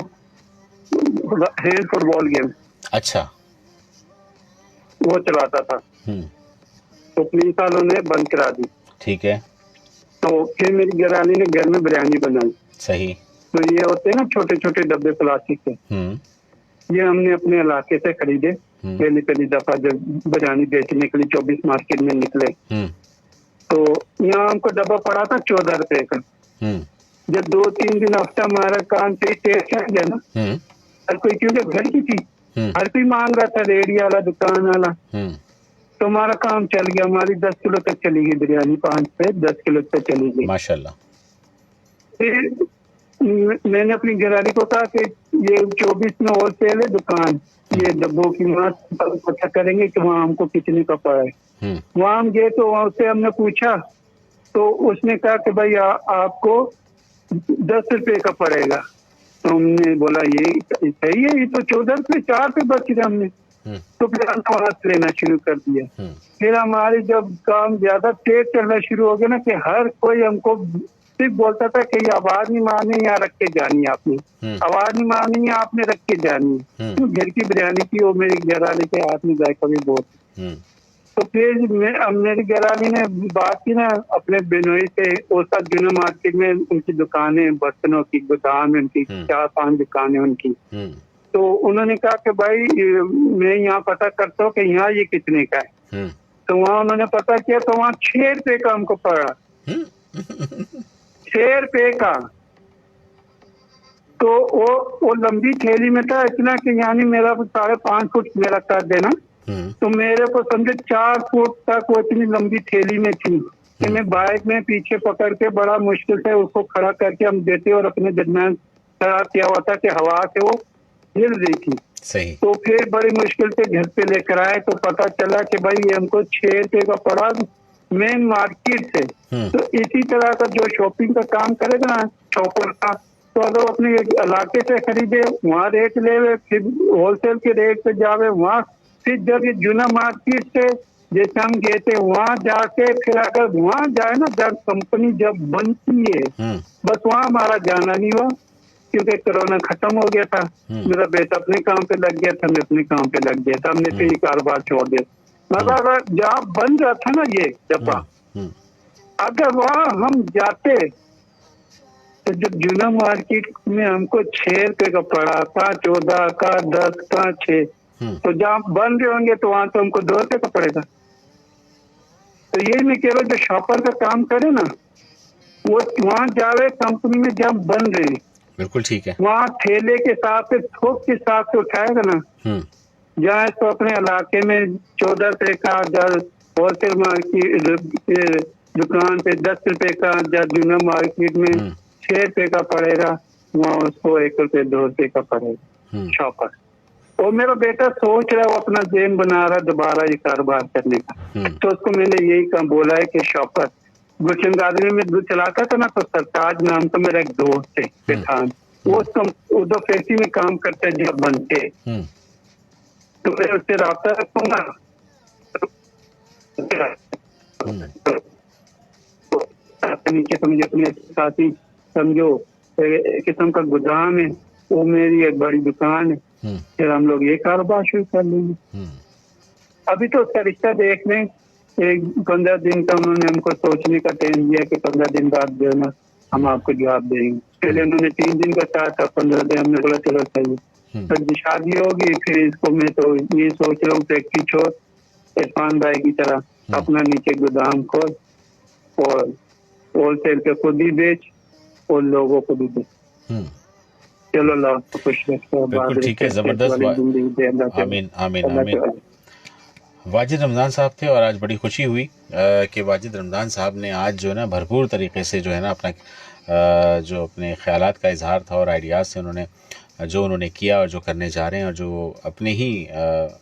हेयर फुटबॉल गेम, अच्छा, वो चलाता था। तो पुलिस वालों ने बंद करा दी। ठीक है। तो फिर मेरी घरवाली ने घर में बिरयानी बनाई। सही। तो ये होते हैं ना छोटे छोटे डब्बे प्लास्टिक के, ये हमने अपने इलाके से खरीदे। पहली दफा जब बिरयानी बेचने के लिए 24 मार्केट में निकले तो यहाँ हमको डब्बा पड़ा था 14 रुपए का। जब 2-3 दिन हफ्ता हमारा काम से टेस्ट आ गया ना, हर कोई, क्योंकि घर की थी, हर कोई मांग रहा था, रेडी वाला, दुकान वाला, तो हमारा काम चल गया। हमारी 10 किलो तक चली गई बिरयानी, 5 से 10 किलो तक चली गई माशाल्लाह। फिर मैंने अपनी घरवाली को कहा कि ये 24 में होलसेल है दुकान, ये डब्बों की पता करेंगे कि वहाँ हमको कितने का पड़ा है। वहाँ हम गए तो वहाँ से हमने पूछा तो उसने कहा कि भाई आपको 10 रुपए का पड़ेगा। तो हमने बोला ये सही है, ये तो 14 रुपए 4 रुपए बच रहे हमने। तो फिर हमने वहाँ से लेना शुरू कर दिया। फिर हमारे जब काम ज्यादा तेज चलना शुरू हो गया ना कि हर कोई हमको सिर्फ बोलता था कि ये आवाज नहीं मारनी, यहाँ रख के जानी आपने, आवाज नहीं मारनी है आपने, रख के जानी है। तो घर की बिरयानी की वो मेरी घरवाली के हाथ में जायका भी बहुत। तो फिर मेरी घरवाली ने बात की ना अपने बिनोई से, वो सब जुना मार्केट में उनकी दुकानें, बर्तनों की गोदाम है उनकी, 4-5 दुकानें उनकी। तो उन्होंने कहा कि भाई मैं यहाँ पता करता हूँ कि यहाँ ये कितने का है। तो वहाँ उन्होंने पता किया तो वहाँ 6 रुपए का हमको पड़ा। 6 रुपए का। तो वो लंबी थैली में था इतना कि यानी मेरा 5.5 फुट मेरा कर देना, तो मेरे को समझे 4 फुट तक वो इतनी लंबी थैली में थी कि मैं बाइक में पीछे पकड़ के बड़ा मुश्किल से उसको खड़ा करके हम देते और अपने दरमियान खड़ा किया हुआ था कि हवा से वो हिल रही थी। सही। तो फिर बड़ी मुश्किल से घर पे लेकर आए तो पता चला कि भाई ये हमको 6 रुपए का पड़ा मेन मार्केट से। तो इसी तरह का जो शॉपिंग का काम करेगा ना शॉपर का, तो अगर अपने इलाके से खरीदे वहाँ रेट ले, फिर होलसेल के रेट पे जावे वहाँ, फिर जब ये जूना मार्केट से जैसे हम गए थे वहाँ जाके फिर अगर वहाँ जाए ना, जब कंपनी जब बनती है बस वहाँ हमारा जाना नहीं हुआ क्योंकि कोरोना खत्म हो गया था। मेरा बेटा अपने काम पे लग गया था, मैं अपने काम पे लग गया था, हमने फिर कारोबार छोड़ दिया। मगर जहाँ बन रहा था ना ये डब्बा, अगर वहाँ हम जाते तो जब जूना मार्केट में हमको 6 रुपए का पड़ा था, 14 का, 10 का, 6, तो जहाँ बन रहे होंगे तो वहां तो हमको 2 रुपए का पड़ेगा। तो यही मैं कह रहा हूँ जो शॉपर का काम करे ना वो वहाँ जावे कंपनी में जब बन रहे, बिल्कुल ठीक है, वहाँ ठेले के साथ से थोक के साथ से उठाएगा ना, जहाँ तो अपने इलाके में 14 रुपए का, होलसेल मार्केट दुकान पे 10 रुपए का, जब जूना मार्केट में 6 रुपए का पड़ेगा, वहाँ उसको 1 रुपए 2 रुपए का पड़ेगा शॉपर। और मेरा बेटा सोच रहा है, वो अपना जेम बना रहा है दोबारा ये कारोबार करने का। तो उसको मैंने यही काम बोला है कि शॉपर गुलशन गार्डन में दूध चलाता था ना, तो सरताज नाम का मेरा एक दोस्त है पठान, वो उधर फैक्ट्री में काम करते हैं जब बनते, तो मैं उससे रास्ता रखूंगा। नीचे तो मुझे अपने साथी समझो किस्म का गोदाम है, वो मेरी एक बड़ी दुकान है, फिर हम लोग ये कारोबार शुरू कर लेंगे। अभी तो उसका रिश्ता देख लें, एक 15 दिन का उन्होंने हमको सोचने का टाइम दिया कि 15 दिन बाद जो है ना हम आपको जवाब देंगे। पहले उन्होंने 3 दिन का कहा था, 15 दिन हमने बोला चलो सही। तो शादी होगी फिर इसको मैं तो ये सोच रहा हूँ फैक्ट्री छोड़ इरफान भाई की तरह अपना नीचे गोदाम खोल और होलसेल पे खुद ही बेच और लोगों को भी बेच। चलो ला खुश बिल्कुल ठीक है, जबरदस्त। आमीन आमीन आमीन। वाजिद रमज़ान साहब थे और आज बड़ी खुशी हुई कि वाजिद रमज़ान साहब ने आज जो है ना भरपूर तरीके से जो है ना अपना जो अपने ख़यालात का इजहार था और आइडियाज़ से उन्होंने किया और जो करने जा रहे हैं और जो अपने ही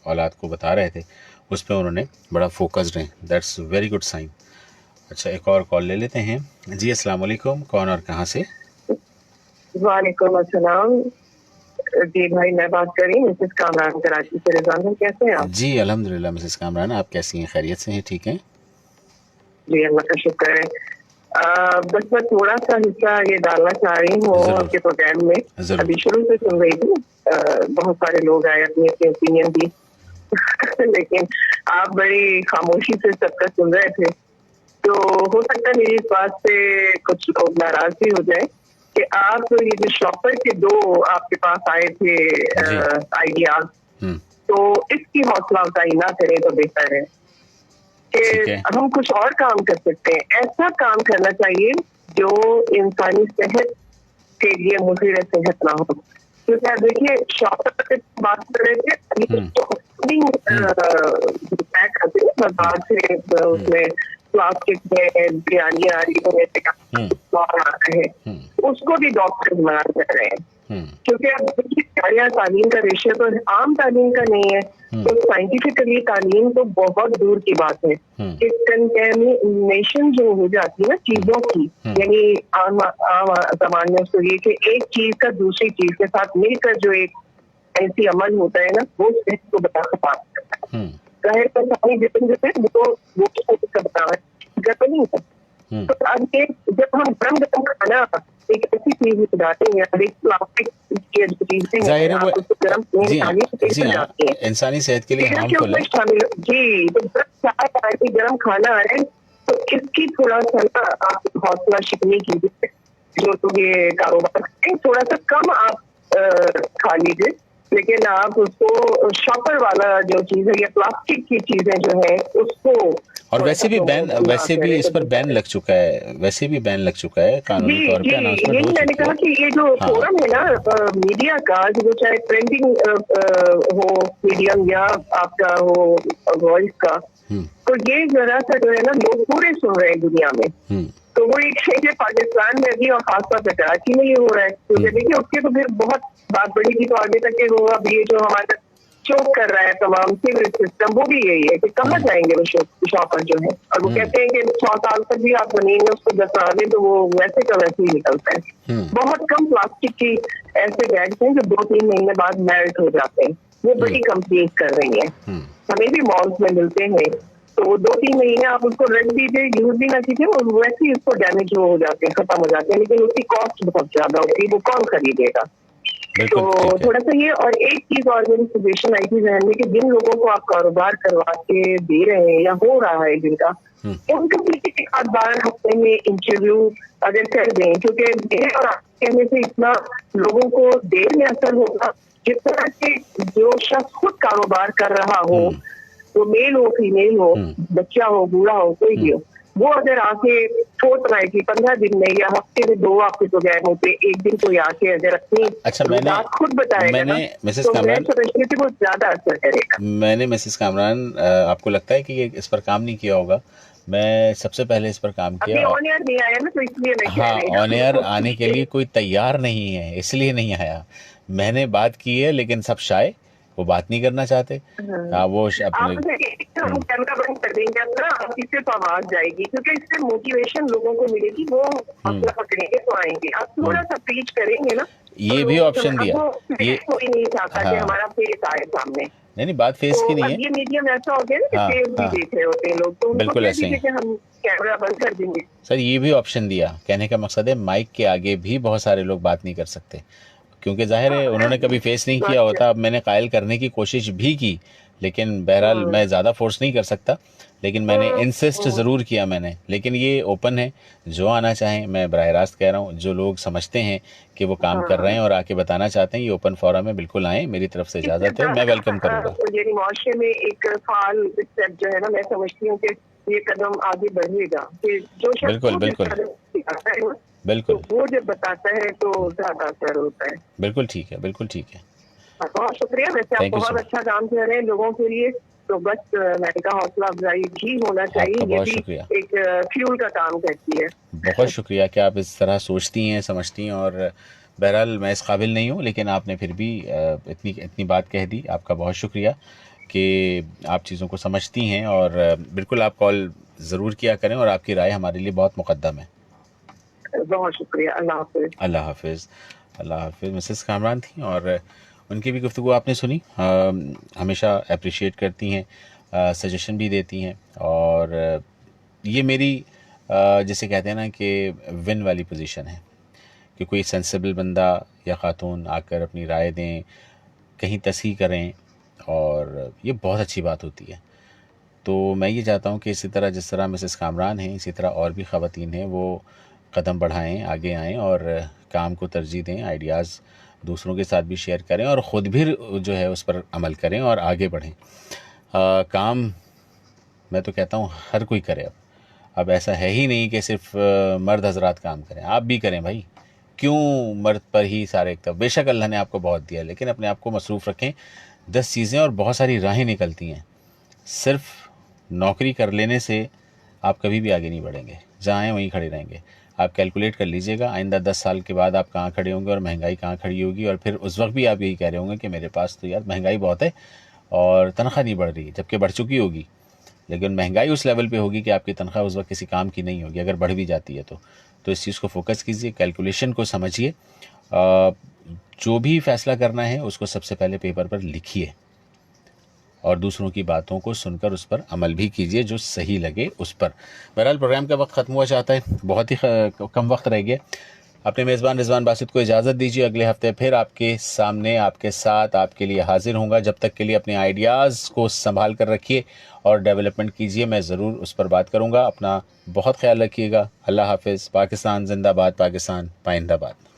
औलाद को बता रहे थे उस पर उन्होंने बड़ा फोकस्ड हैं। That's very good sign. अच्छा, एक और कॉल ले लेते हैं। जी अस्सलाम वालेकुम, कौन और कहाँ से? वालेकुम अस्सलाम जी भाई, मैं बात कर रही हूँ मिसेस कामरान कराची से। रिजवान भाई कैसे हैं आप? जी अल्हम्दुलिल्लाह मिसेस कामरान, आप कैसी हैं? खैरियत से हैं? ठीक हैं जी, अल्लाह का शुक्र है। बस मैं थोड़ा सा हिस्सा ये डालना चाह रही हूँ आपके प्रोग्राम में। अभी शुरू से सुन रही थी, बहुत सारे लोग आए अपनी अपनी ओपिनियन दी लेकिन आप बड़ी खामोशी से सबका सुन रहे थे, तो हो सकता है मेरी इस बात से कुछ लोग नाराज भी हो जाए कि आप ये जो शॉपर के 2 आपके पास आए थे आइडियाज, तो इसकी हौसला अफजाई ना करें तो बेहतर है कि हम कुछ और काम कर सकते हैं। ऐसा काम करना चाहिए जो इंसानी सेहत के लिए मुफीद सेहत ना हो। क्योंकि आप देखिए शॉपर से बात कर रहे थे, पैक करते हैं बाजार से, उसमें प्लास्टिक में बिरयानी आ रही है, उसको भी डॉक्टर मना कर रहे हैं। क्योंकि अब तालीम का रेशियो तो आम तालीम का नहीं है, तो साइंटिफिकली तालीम तो बहुत दूर की बात है। कि कंटेमिनेशन जो हो जाती है ना चीजों की, यानी आम जमाने में उसको ये कि एक चीज का दूसरी चीज के साथ मिलकर जो एक ऐसी अमल होता है ना, वो सेहत को बता सकता है। जाहिर पर पानी जितने जितने वो बता रहे नहीं है। तो अब ये जब हम गरम खाना एक ऐसी चीज डालते हैं, एक प्लास्टिक की चीजें इंसानी सेहत के लिए हार्मफुल है। जी, तो चाय गरम खाना है तो इसकी थोड़ा सा ना आप हौसला शिकनी कीजिए। जो तो ये कारोबार थोड़ा सा कम आप खा लीजिए, लेकिन आप उसको शॉपर वाला जो चीज है या प्लास्टिक की चीजें जो है उसको, और वैसे भी इस पर बैन लग चुका है, कानूनी तौर पे अनाउंसमेंट हो चुकी है। मैंने कहा कि ये जो फोरम है ना मीडिया का, जो चाहे प्रिंटिंग हो मीडियम या आपका हो वॉइस का, तो ये जरा सा जो है ना लोग पूरे सुन रहे हैं दुनिया में। तो वो एक है पाकिस्तान में भी और खासतौर पर कराची में ये हो रहा है। तो देखिए उसके तो फिर बहुत बात बड़ी थी, तो आगे तक वो अब ये जो हमारा चोक कर रहा है तमाम सिविल सिस्टम, वो भी यही है कि कहाँ जाएंगे वो शॉपर जो है। और वो कहते हैं कि 100 साल तक भी आप जमीन में उसको दसा दें तो वो वैसे का वैसे ही निकलता है। बहुत कम प्लास्टिक की ऐसे बैग्स हैं जो 2-3 महीने बाद मेल्ट हो जाते हैं। वो बड़ी कंप्लेंट कर रही है, हमें भी मॉल्स में मिलते हैं। तो वो 2-3 महीने आप उसको रख दीजिए, यूज भी ना कीजिए, और वैसे ही उसको डैमेज हो जाते हैं, खत्म हो जाते हैं, लेकिन उसकी कॉस्ट बहुत ज्यादा होती है, वो कौन खरीदेगा। तो थोड़ा सा ये, और एक चीज और मेरी सजेशन आई थी जहन में कि जिन लोगों को आप कारोबार करवा के दे रहे हैं या हो रहा है जिनका, उनका एक आध बार हफ्ते में इंटरव्यू अगर कर दें, क्योंकि मेरे और आपके कहने से इतना लोगों को देर में असर होगा जिस तरह से जो शख्स खुद कारोबार कर रहा हो, वो मेल हो फीमेल हो, बच्चा हो बूढ़ा हो, कोई भी हो, वो अगर आके सोच रहा है कि 15 दिन में या हफ्ते में 2 आपके प्रोग्राम होते, एक दिन कोई आके अगर अपनी बात खुद बताएगा ना, मिसेस तो कामरान, वो ज्यादा असर करेगा। मैंने मिसेस कामरान, आपको लगता है कि ये इस पर काम नहीं किया होगा? मैं सबसे पहले इस पर काम किया। ऑन एयर नहीं आया ना, तो इसलिए मैं हाँ, ऑन एयर आने के लिए कोई तैयार नहीं है, इसलिए नहीं आया। मैंने बात की है, लेकिन सब शाय वो बात नहीं करना चाहते। वो अपने कैमरा बंद कर देंगे ना, आपकी सिर्फ आवाज जाएगी, क्योंकि इससे मोटिवेशन लोगों को मिलेगी, वो हौसला पकड़ेंगे तो आएंगे। आप थोड़ा सा प्रीच करेंगे ना, ये भी ऑप्शन दिया, ये कोई नहीं चाहता कि हमारा फेस आए सामने। नहीं बात फेस की नहीं है, ये मीडियम ऐसा हो गया ना कि फेस भी देख रहे होते हैं लोग, तो बिल्कुल ऐसे ही हम कैमरा बंद कर देंगे। सर ये भी ऑप्शन दिया, कहने का मकसद है माइक के आगे भी बहुत सारे लोग बात नहीं कर सकते, क्योंकि जाहिर है उन्होंने कभी फेस नहीं किया होता। अब मैंने कायल करने की कोशिश भी की, लेकिन बहरहाल मैं ज़्यादा फोर्स नहीं कर सकता, लेकिन मैंने इंसिस्ट ज़रूर किया मैंने। लेकिन ये ओपन है, जो आना चाहें, मैं बराह रास्त कह रहा हूँ, जो लोग समझते हैं कि वो काम कर रहे हैं और आके बताना चाहते हैं, ये ओपन फोरम है, बिल्कुल आएँ, मेरी तरफ से इजाज़त है, मैं वेलकम करूँगा। ये मुआशरे में एक फाल स्टेप जो है ना, मैं समझती हूँ कि ये कदम आगे बढ़ेगा, कि जो बिल्कुल बिल्कुल बिल्कुल वो जब बताता है तो ज़्यादा असर होता है। बिल्कुल ठीक है, बिल्कुल ठीक है, बहुत शुक्रिया। वैसे आप बहुत अच्छा काम कर रहे हैं लोगों के लिए, तो बस मैंने कहा हौसला अफजाई भी होना चाहिए, ये भी एक फ्यूल का काम करती है। बहुत शुक्रिया कि आप इस तरह सोचती हैं, समझती हैं, और बहरहाल मैं इस काबिल नहीं हूँ, लेकिन आपने फिर भी इतनी बात कह दी। आपका बहुत शुक्रिया कि आप चीज़ों को समझती हैं, और बिल्कुल आप कॉल ज़रूर किया करें, और आपकी राय हमारे लिए बहुत मुक़द्दम है। बहुत शुक्रिया। अल्लाह हाफ़िज़। अल्लाह हाफ़िज़। अल्लाह हाफ़िज़। मिसेस कामरान थी, और उनकी भी गुफ्तगू आपने सुनी, हमेशा अप्रिशिएट करती हैं, सजेशन भी देती हैं, और ये मेरी जिसे कहते हैं ना कि विन वाली पोजीशन है कि कोई सेंसिबल बंदा या ख़ातून आकर अपनी राय दें, कहीं तस्हीह करें, और ये बहुत अच्छी बात होती है। तो मैं ये चाहता हूँ कि इसी तरह जिस तरह मिसेस कामरान हैं, इसी तरह और भी ख़वातीन हैं, वो कदम बढ़ाएं, आगे आएँ और काम को तरजीह दें, आइडियाज़ दूसरों के साथ भी शेयर करें, और ख़ुद भी जो है उस पर अमल करें और आगे बढ़ें। काम मैं तो कहता हूँ हर कोई करे। अब ऐसा है ही नहीं कि सिर्फ मर्द हजरात काम करें, आप भी करें भाई, क्यों मर्द पर ही सारे एक। बेशक अल्लाह ने आपको बहुत दिया, लेकिन अपने आप को मसरूफ़ रखें। 10 चीज़ें और बहुत सारी राहें निकलती हैं, सिर्फ नौकरी कर लेने से आप कभी भी आगे नहीं बढ़ेंगे, जहाँ आएँ वहीं खड़े रहेंगे। आप कैलकुलेट कर लीजिएगा, आइंदा 10 साल के बाद आप कहाँ खड़े होंगे और महंगाई कहाँ खड़ी होगी, और फिर उस वक्त भी आप यही कह रहे होंगे कि मेरे पास तो यार महंगाई बहुत है और तनख्वाह नहीं बढ़ रही है, जबकि बढ़ चुकी होगी, लेकिन महंगाई उस लेवल पे होगी कि आपकी तनख्वाह उस वक्त किसी काम की नहीं होगी, अगर बढ़ भी जाती है तो इस चीज़ को फोकस कीजिए, कैलकुलेशन को समझिए, जो भी फ़ैसला करना है उसको सबसे पहले पेपर पर लिखिए, और दूसरों की बातों को सुनकर उस पर अमल भी कीजिए, जो सही लगे उस पर। बहरहाल प्रोग्राम का वक्त ख़त्म हुआ चाहता है, बहुत ही कम वक्त रह गया। अपने मेज़बान रिजवान बासित को इजाज़त दीजिए, अगले हफ्ते फिर आपके सामने, आपके साथ, आपके लिए हाजिर होऊंगा। जब तक के लिए अपने आइडियाज़ को संभाल कर रखिए और डेवलपमेंट कीजिए, मैं ज़रूर उस पर बात करूँगा। अपना बहुत ख्याल रखिएगा। अल्लाह हाफ़िज़। पाकिस्तान जिंदाबाद, पाकिस्तान पाइंदाबाद।